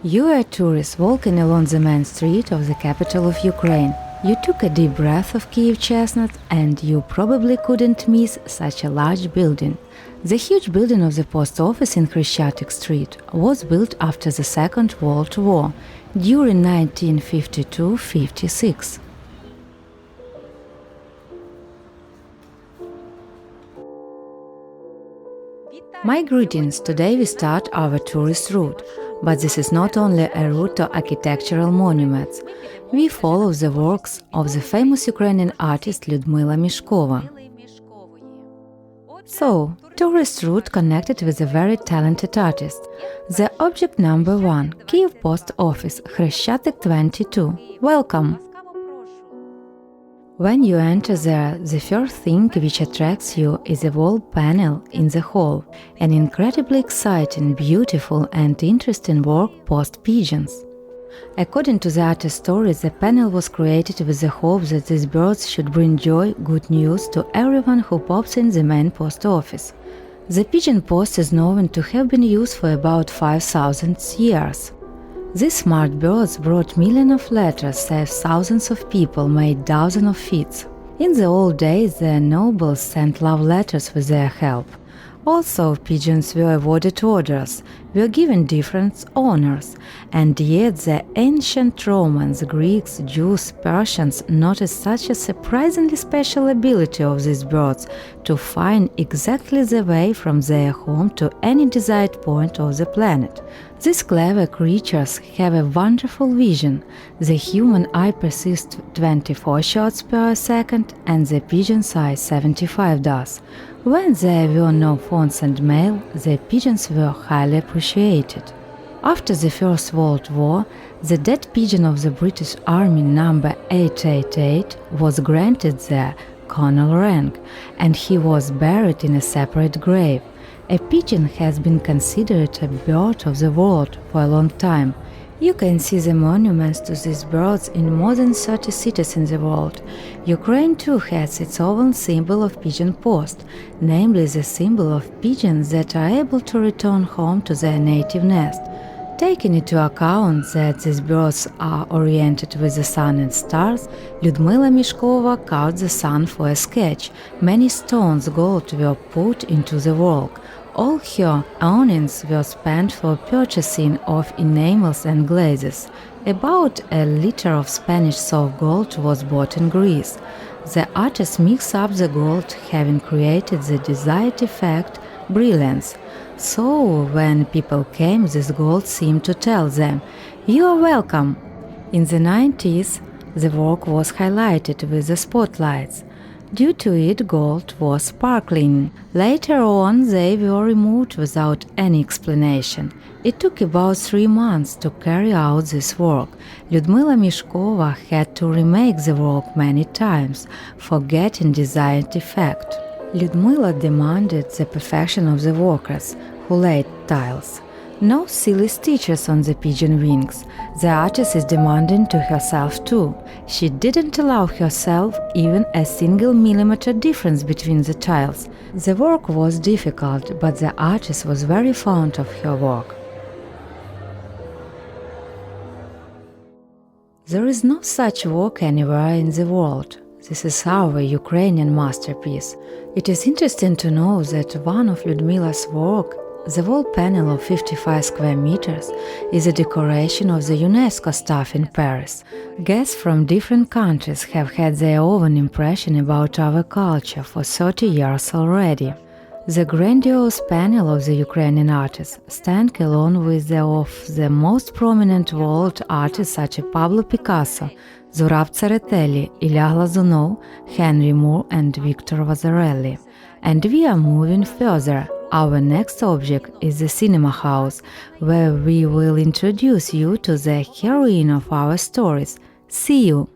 You are a tourist walking along the main street of the capital of Ukraine. You took a deep breath of Kiev chestnut and you probably couldn't miss such a large building. The huge building of the post office in Khreshchatyk Street was built after the Second World War, during 1952-56. My greetings, today we start our tourist route, but this is not only a route to architectural monuments. We follow the works of the famous Ukrainian artist Lyudmila Mishkova. So, tourist route connected with a very talented artist. The object number 1, Kiev Post Office, Khreshchatyk 22. Welcome! When you enter there, the first thing which attracts you is a wall panel in the hall, an incredibly exciting, beautiful and interesting work post pigeons. According to the artist's story, the panel was created with the hope that these birds should bring joy, good news to everyone who pops in the main post office. The pigeon post is known to have been used for about 5,000 years. These smart birds brought millions of letters, saved thousands of people, made dozens of feats. In the old days, the nobles sent love letters with their help. Also, pigeons were awarded orders, were given different honors, and yet the ancient Romans, Greeks, Jews, Persians noticed such a surprisingly special ability of these birds to find exactly the way from their home to any desired point of the planet. These clever creatures have a wonderful vision. The human eye perceives 24 shots per second and the pigeon's eye 75 does. When there were no phones and mail, the pigeons were highly appreciated. After the First World War, the dead pigeon of the British Army number 888 was granted the colonel rank, and he was buried in a separate grave. A pigeon has been considered a bird of the world for a long time. You can see the monuments to these birds in more than 30 cities in the world. Ukraine too has its own symbol of pigeon post, namely the symbol of pigeons that are able to return home to their native nest. Taking into account that these birds are oriented with the sun and stars, Lyudmila Mishkova carved the sun for a sketch. Many stones gold were put into the work. All her earnings were spent for purchasing of enamels and glazes. About a liter of Spanish soft gold was bought in Greece. The artist mixed up the gold, having created the desired effect, brilliance. So, when people came, this gold seemed to tell them, "You are welcome." In the 90s, the work was highlighted with the spotlights. Due to it, gold was sparkling. Later on, they were removed without any explanation. It took about 3 months to carry out this work. Lyudmila Mishkova had to remake the work many times, forgetting desired effect. Lyudmila demanded the perfection of the workers who laid tiles. No silly stitches on the pigeon wings. The artist is demanding to herself too. She didn't allow herself even a single millimeter difference between the tiles. The work was difficult, but the artist was very fond of her work. There is no such work anywhere in the world. This is our Ukrainian masterpiece. It is interesting to know that one of Lyudmila's work, the wall panel of 55 square meters, is a decoration of the UNESCO staff in Paris. Guests from different countries have had their own impression about our culture for 30 years already. The grandiose panel of the Ukrainian artist stands along with the of the most prominent world artists such as Pablo Picasso, Zurab Tsereteli, Ilya Glazunov, Henry Moore and Victor Vasarely. And we are moving further. Our next object is the cinema house, where we will introduce you to the heroine of our stories. See you!